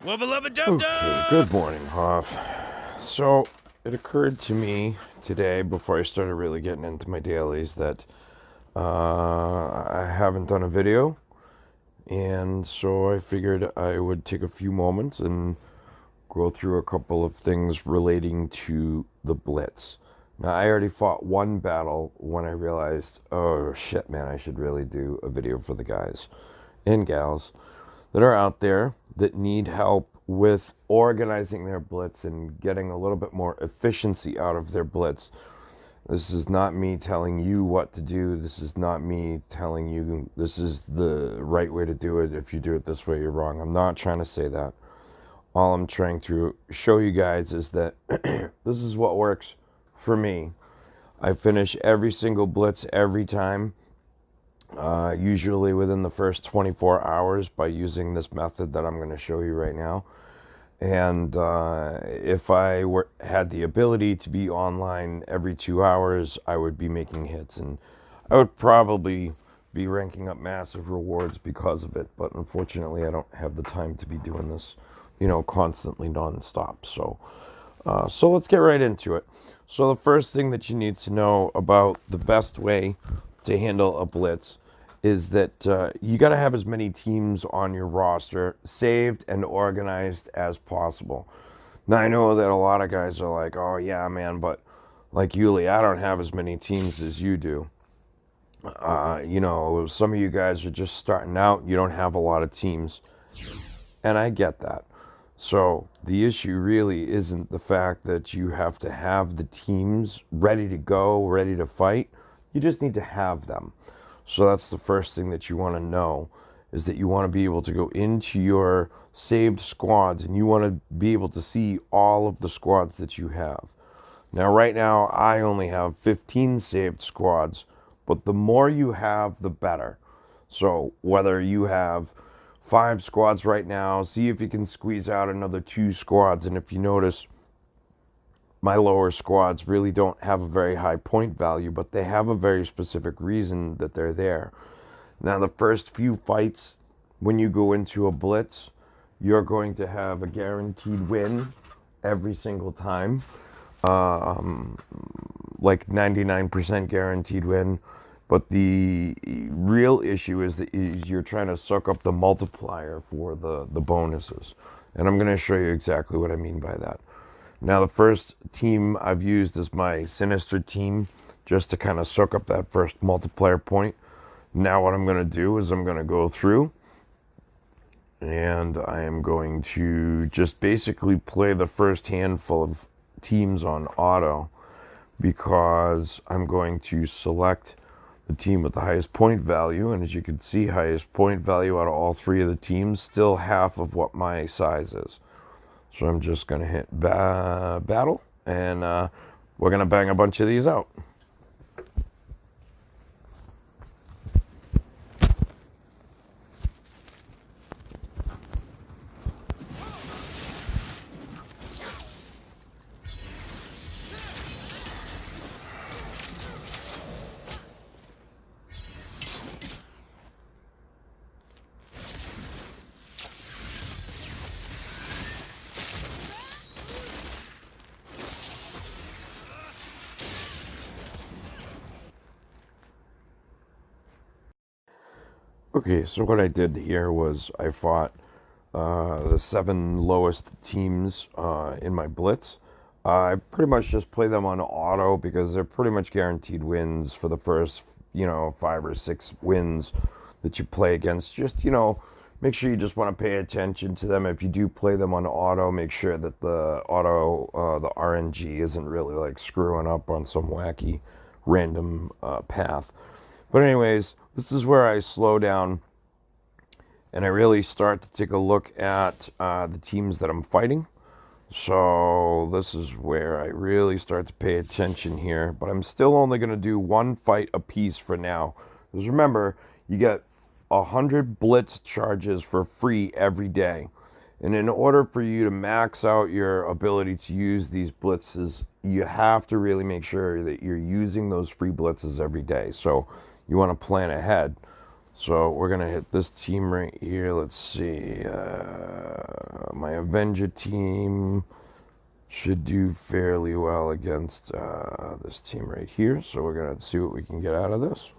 Okay, good morning, HoF. So, it occurred to me today, before I started really getting into my dailies, that I haven't done a video, and so I figured I would take a few moments and go through a couple of things relating to the blitz. Now, I already fought one battle when I realized, oh shit, man, I should really do a video for the guys and gals that are out there that need help with organizing their blitz and getting a little bit more efficiency out of their blitz. This is not me telling you what to do. This is not me telling you this is the right way to do it. If you do it this way, you're wrong. I'm not trying to say that. All I'm trying to show you guys is that this is what works for me. I finish every single blitz every time, usually within the first 24 hours by using this method that I'm going to show you right now. And if I had the ability to be online every 2 hours, I would be making hits, and I would probably be ranking up massive rewards because of it. But unfortunately, I don't have the time to be doing this, constantly nonstop. So let's get right into it. So the first thing that you need to know about the best way to handle a blitz is that you got to have as many teams on your roster saved and organized as possible. Now, I know that a lot of guys are like, oh, yeah, man, but like Yuli, I don't have as many teams as you do. Some of you guys are just starting out. You don't have a lot of teams. And I get that. So the issue really isn't the fact that you have to have the teams ready to go, ready to fight. You just need to have them. So that's the first thing that you want to know, is that you want to be able to go into your saved squads and you want to be able to see all of the squads that you have. Now, right now, I only have 15 saved squads, but the more you have, the better. So whether you have 5 squads right now, see if you can squeeze out another 2 squads. And if you notice, my lower squads really don't have a very high point value, but they have a very specific reason that they're there. Now, the first few fights, when you go into a blitz, you're going to have a guaranteed win every single time. Like 99% guaranteed win. But the real issue is that you're trying to suck up the multiplier for the bonuses. And I'm going to show you exactly what I mean by that. Now, the first team I've used is my Sinister team, just to kind of soak up that first multiplier point. Now what I'm going to do is I'm going to go through and I am going to just basically play the first handful of teams on auto, because I'm going to select the team with the highest point value. And as you can see, highest point value out of all 3 of the teams, still half of what my size is. So I'm just going to hit battle, and we're going to bang a bunch of these out. Okay, so what I did here was I fought the 7 lowest teams in my blitz. I pretty much just play them on auto because they're pretty much guaranteed wins for the first, 5 or 6 wins that you play against. Just, make sure you just want to pay attention to them. If you do play them on auto, make sure that the the RNG isn't really like screwing up on some wacky random path. But anyways, this is where I slow down and I really start to take a look at the teams that I'm fighting. So this is where I really start to pay attention here. But I'm still only going to do 1 fight a piece for now. Because remember, you get 100 blitz charges for free every day. And in order for you to max out your ability to use these blitzes, you have to really make sure that you're using those free blitzes every day. So you want to plan ahead. So we're going to hit this team right here. Let's see. My Avenger team should do fairly well against this team right here. So we're going to see what we can get out of this.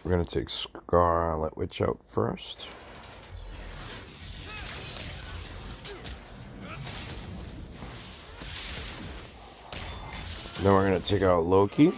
We're going to take Scarlet Witch out first. Then we're going to take out Loki.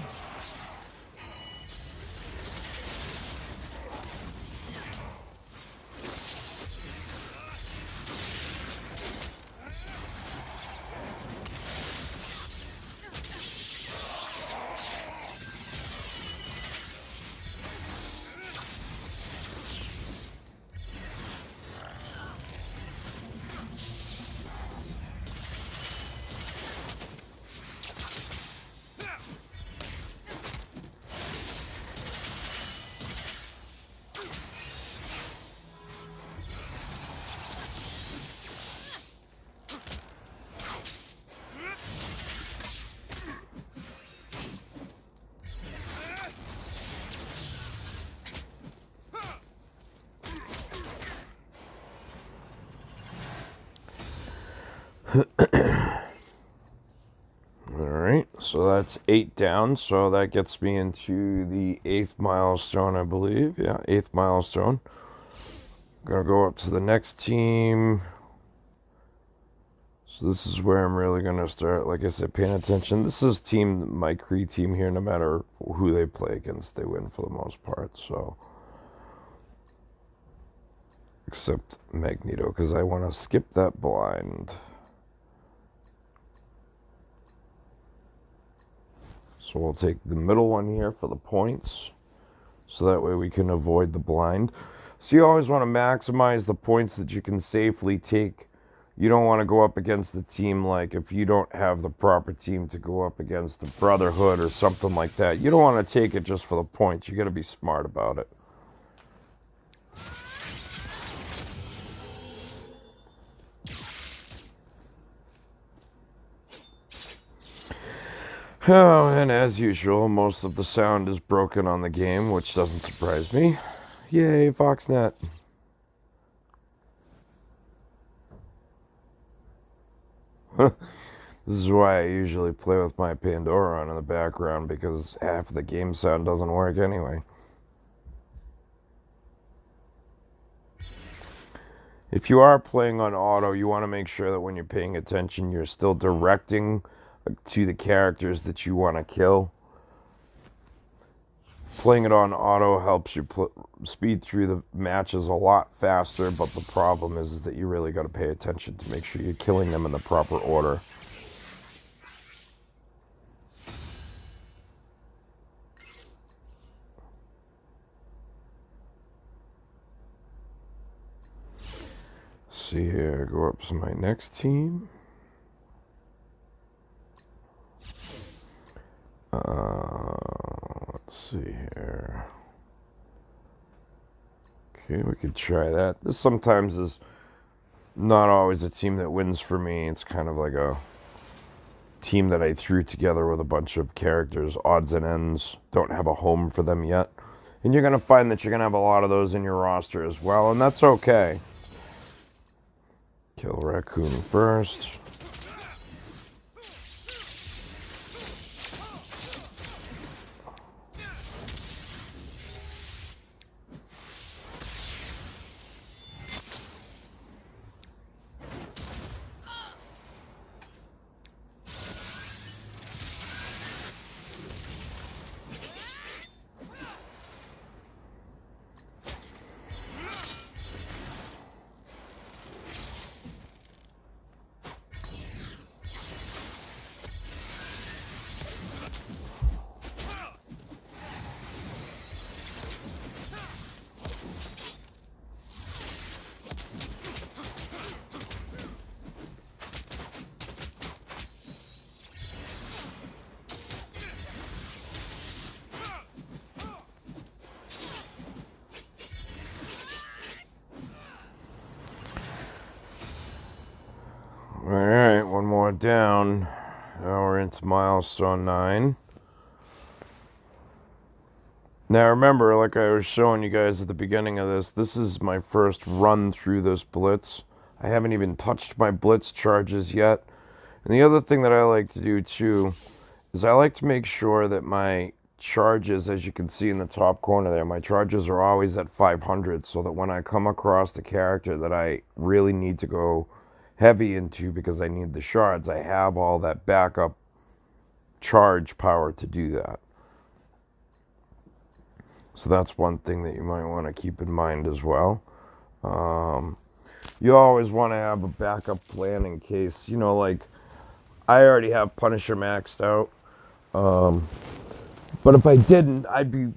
Alright, so that's 8 down, so that gets me into the 8th milestone, I believe. Yeah, 8th milestone. Gonna go up to the next team. So this is where I'm really gonna start, like I said, paying attention. This is my Kree team here, no matter who they play against, they win for the most part, so. Except Magneto, because I want to skip that blind. So we'll take the middle one here for the points. So that way we can avoid the blind. So you always want to maximize the points that you can safely take. You don't want to go up against a team like if you don't have the proper team to go up against the Brotherhood or something like that. You don't want to take it just for the points. You got to be smart about it. Oh, and as usual, most of the sound is broken on the game, which doesn't surprise me. Yay, Foxnet. This is why I usually play with my Pandora on in the background, because half of the game sound doesn't work anyway. If you are playing on auto, you want to make sure that when you're paying attention, you're still directing to the characters that you want to kill. Playing it on auto helps you speed through the matches a lot faster, but the problem is that you really got to pay attention to make sure you're killing them in the proper order. See here, go up to my next team. Let's see here. Okay, we could try that. This sometimes is not always a team that wins for me. It's kind of like a team that I threw together with a bunch of characters, odds and ends. Don't have a home for them yet. And you're going to find that you're going to have a lot of those in your roster as well, and that's okay. Kill Raccoon first. down. Now we're into milestone 9. Now remember, like I was showing you guys at the beginning of this is my first run through this blitz. I haven't even touched my blitz charges yet. And the other thing that I like to do too is I like to make sure that my charges, as you can see in the top corner there, my charges are always at 500, so that when I come across the character that I really need to go heavy into because I need the shards, I have all that backup charge power to do that. So that's one thing that you might want to keep in mind as well. You always want to have a backup plan in case, like I already have Punisher maxed out. But if I didn't, I'd be,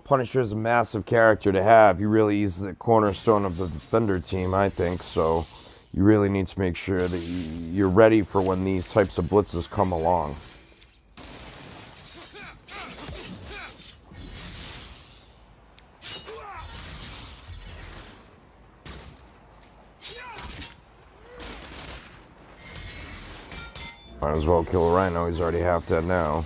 Punisher is a massive character to have. He really is the cornerstone of the Defender team, I think. So you really need to make sure that you're ready for when these types of blitzes come along. Might as well kill a Rhino. He's already half dead now.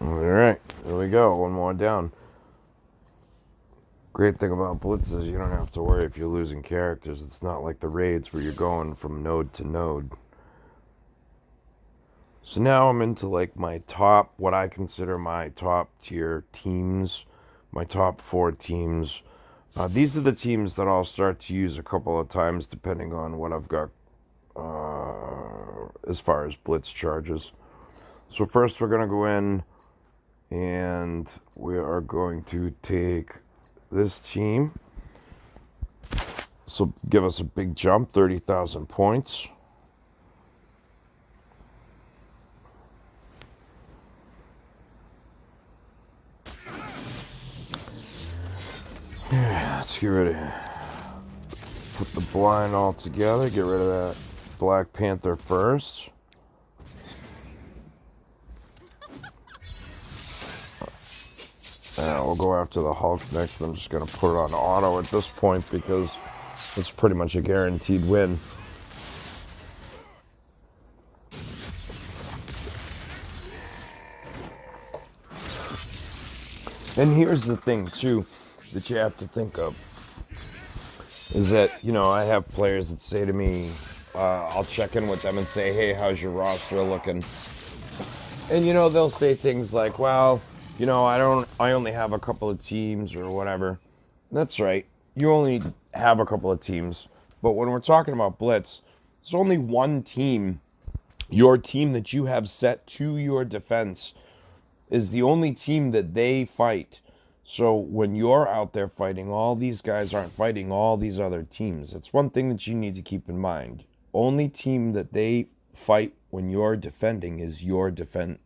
Alright, there we go. One more down. Great thing about Blitz is you don't have to worry if you're losing characters. It's not like the raids where you're going from node to node. So now I'm into like my top, what I consider my top tier teams, my top 4 teams. These are the teams that I'll start to use a couple of times depending on what I've got as far as Blitz charges. So first we're going to go in and we are going to take this team. So give us a big jump, 30,000 points. Let's get rid of, put the blind all together, get rid of that Black Panther first. And we'll go after the Hulk next. I'm just going to put it on auto at this point because it's pretty much a guaranteed win. And here's the thing, too, that you have to think of. Is that, I have players that say to me, I'll check in with them and say, hey, how's your roster looking? And, they'll say things like, well, I only have a couple of teams or whatever. That's right. You only have a couple of teams. But when we're talking about Blitz, there's only one team. Your team that you have set to your defense is the only team that they fight. So when you're out there fighting, all these guys aren't fighting all these other teams. That's one thing that you need to keep in mind. Only team that they fight when you're defending is your defense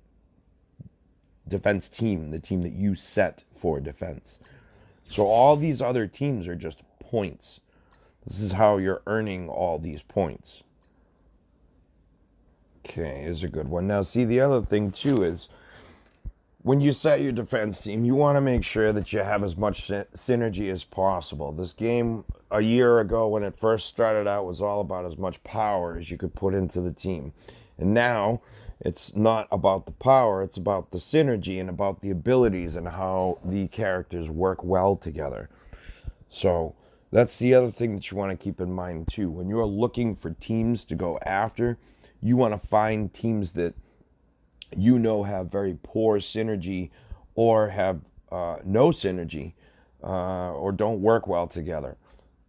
team, the team that you set for defense. So all these other teams are just points. This is how you're earning all these points. Okay, here's a good one. Now, see, the other thing, too, is when you set your defense team, you want to make sure that you have as much synergy as possible. This game, a year ago, when it first started out, was all about as much power as you could put into the team. And now, it's not about the power, it's about the synergy and about the abilities and how the characters work well together. So, that's the other thing that you want to keep in mind, too. When you're looking for teams to go after, you want to find teams that have very poor synergy or have no synergy or don't work well together.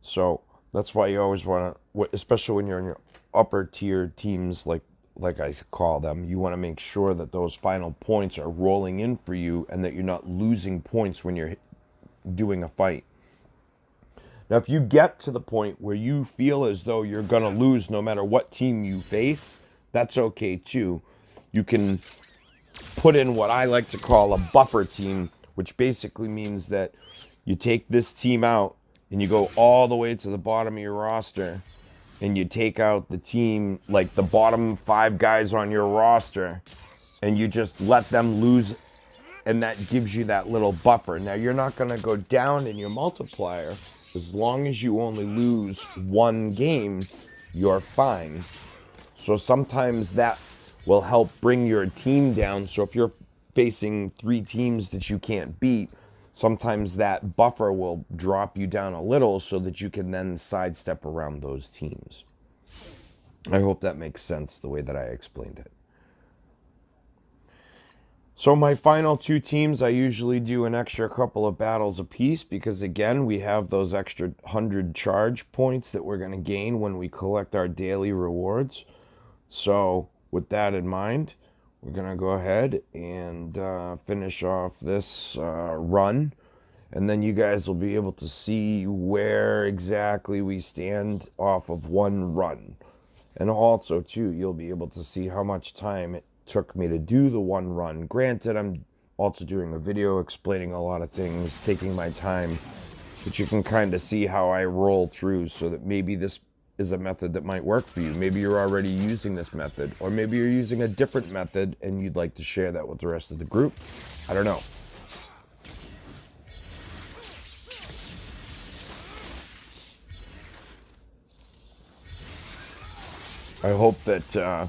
So that's why you always want to, especially when you're in your upper tier teams, like I call them, you want to make sure that those final points are rolling in for you and that you're not losing points when you're doing a fight. Now, if you get to the point where you feel as though you're going to lose no matter what team you face, that's okay too. You can put in what I like to call a buffer team, which basically means that you take this team out and you go all the way to the bottom of your roster and you take out the team, like the bottom 5 guys on your roster, and you just let them lose, and that gives you that little buffer. Now, you're not going to go down in your multiplier. As long as you only lose 1 game, you're fine. So sometimes that will help bring your team down. So if you're facing 3 teams that you can't beat, sometimes that buffer will drop you down a little so that you can then sidestep around those teams. I hope that makes sense the way that I explained it. So my final 2 teams, I usually do an extra couple of battles apiece because, again, we have those extra 100 charge points that we're going to gain when we collect our daily rewards. So with that in mind, we're going to go ahead and finish off this run. And then you guys will be able to see where exactly we stand off of 1 run. And also, too, you'll be able to see how much time it took me to do the 1 run. Granted, I'm also doing a video explaining a lot of things, taking my time, but you can kind of see how I roll through, so that maybe this is a method that might work for you. Maybe you're already using this method, or maybe you're using a different method and you'd like to share that with the rest of the group. I don't know. I hope that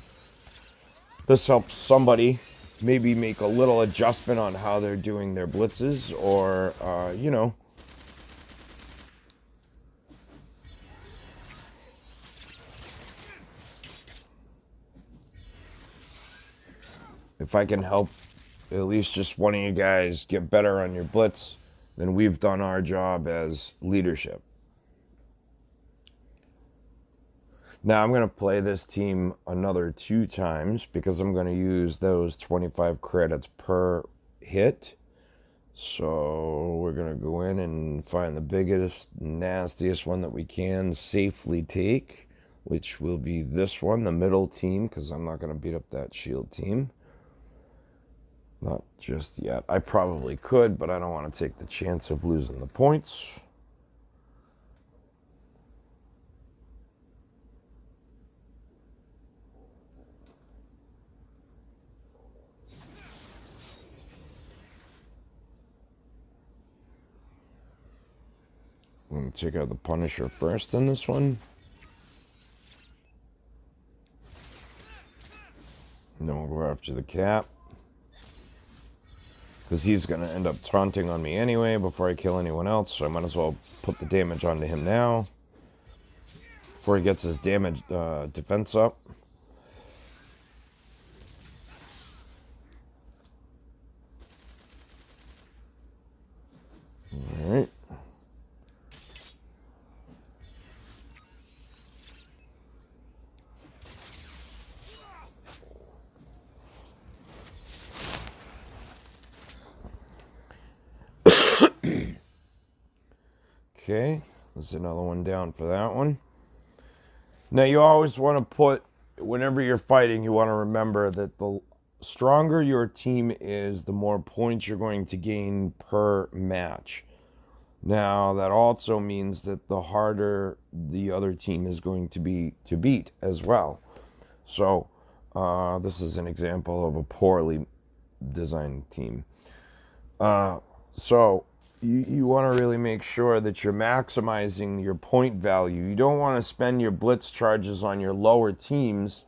this helps somebody maybe make a little adjustment on how they're doing their blitzes, or, you know, if I can help at least just one of you guys get better on your blitz, then we've done our job as leadership. Now I'm going to play this team another 2 times because I'm going to use those 25 credits per hit. So we're going to go in and find the biggest, nastiest one that we can safely take, which will be this one, the middle team, because I'm not going to beat up that shield team. Not just yet. I probably could, but I don't want to take the chance of losing the points. I'm going to take out the Punisher first in this one. And then we'll go after the Cap, because he's going to end up taunting on me anyway before I kill anyone else, so I might as well put the damage onto him now before he gets his damage defense up. Alright. Okay, there's another one down for that one. Now you always want to put, whenever you're fighting, you want to remember that the stronger your team is, the more points you're going to gain per match. Now that also means that the harder the other team is going to be to beat as well. So this is an example of a poorly designed team. So you want to really make sure that you're maximizing your point value. You don't want to spend your blitz charges on your lower teams.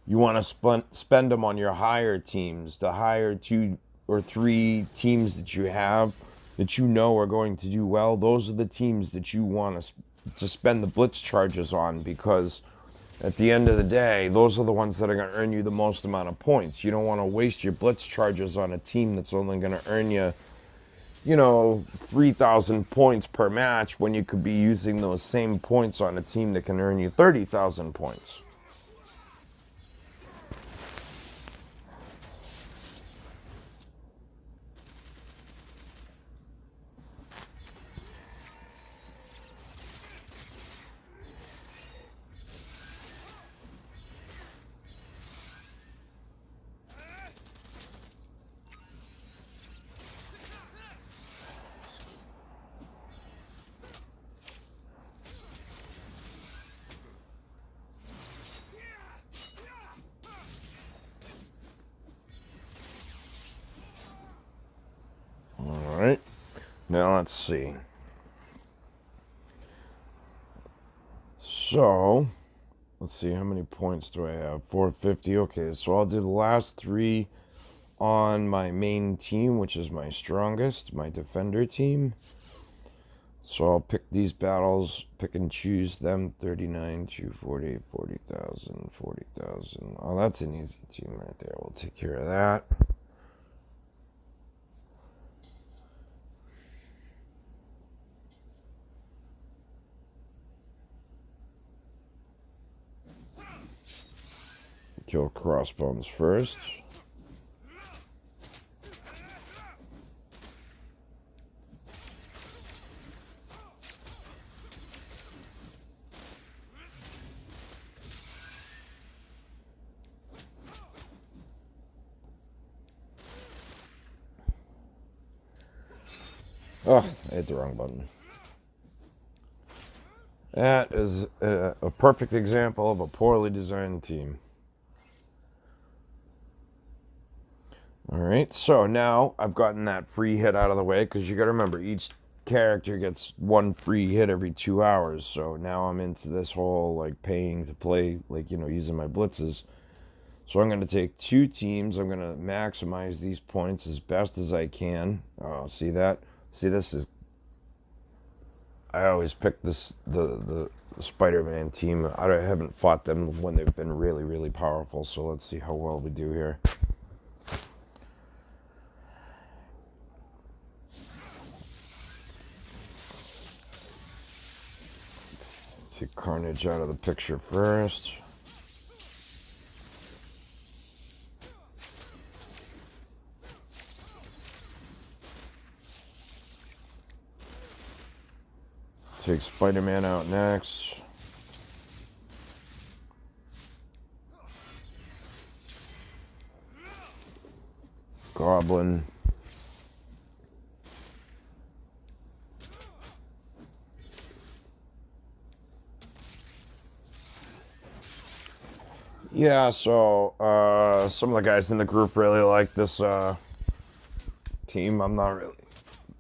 You want to spend them on your higher teams, the higher 2 or 3 teams that you have that you know are going to do well. Those are the teams that you want to spend the blitz charges on, because at the end of the day, those are the ones that are going to earn you the most amount of points. You don't want to waste your blitz charges on a team that's only going to earn you, 3,000 points per match, when you could be using those same points on a team that can earn you 30,000 points. Now let's see. So, let's see, how many points do I have? 450. Okay, so I'll do the last 3 on my main team, which is my strongest, my defender team. So I'll pick these battles, pick and choose them. 39, 240, 40,000, 40,000. Oh, that's an easy team right there. We'll take care of that. Kill crossbones first. Oh, I hit the wrong button. That is a perfect example of a poorly designed team. Alright, so now I've gotten that free hit out of the way, because you got to remember, each character gets 1 free hit every 2 hours. So now I'm into this whole, like, paying to play, like, using my blitzes. So I'm going to take 2 teams. I'm going to maximize these points as best as I can. Oh, see that? See, this is... I always pick the Spider-Man team. I haven't fought them when they've been really, really powerful. So let's see how well we do here. Take Carnage out of the picture first. Take Spider-Man out next. Goblin. Yeah, so some of the guys in the group really like this team. I'm not really,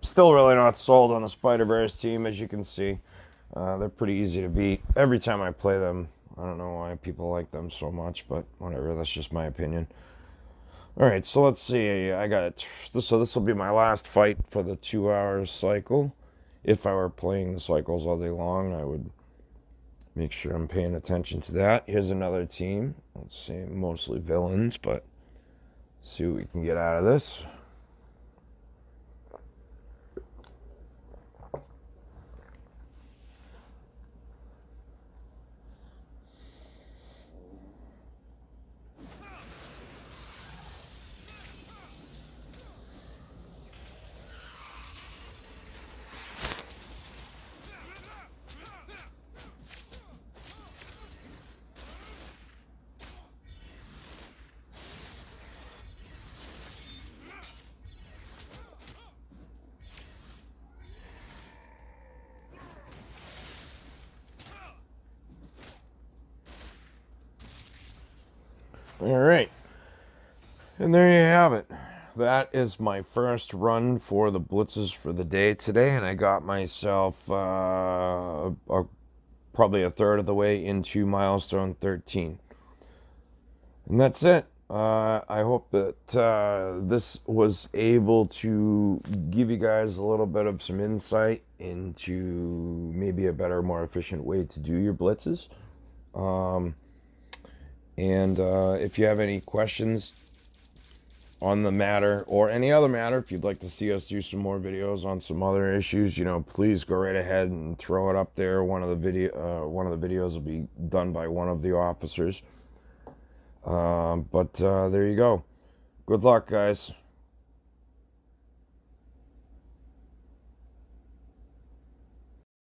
still really not sold on the Spider-Verse team, as you can see. They're pretty easy to beat. Every time I play them, I don't know why people like them so much, but whatever, that's just my opinion. Alright, so let's see. I got so this will be my last fight for the 2-hour cycle. If I were playing the cycles all day long, I would make sure I'm paying attention to that. Here's another team. Let's see, mostly villains, but see what we can get out of this. All right. And there you have it. That is my first run for the blitzes for the day today, and I got myself probably a third of the way into milestone 13. And that's it. I hope that this was able to give you guys a little bit of some insight into maybe a better, more efficient way to do your blitzes. And if you have any questions on the matter or any other matter, if you'd like to see us do some more videos on some other issues, please go right ahead and throw it up there. One of the videos will be done by one of the officers. But there you go. Good luck, guys.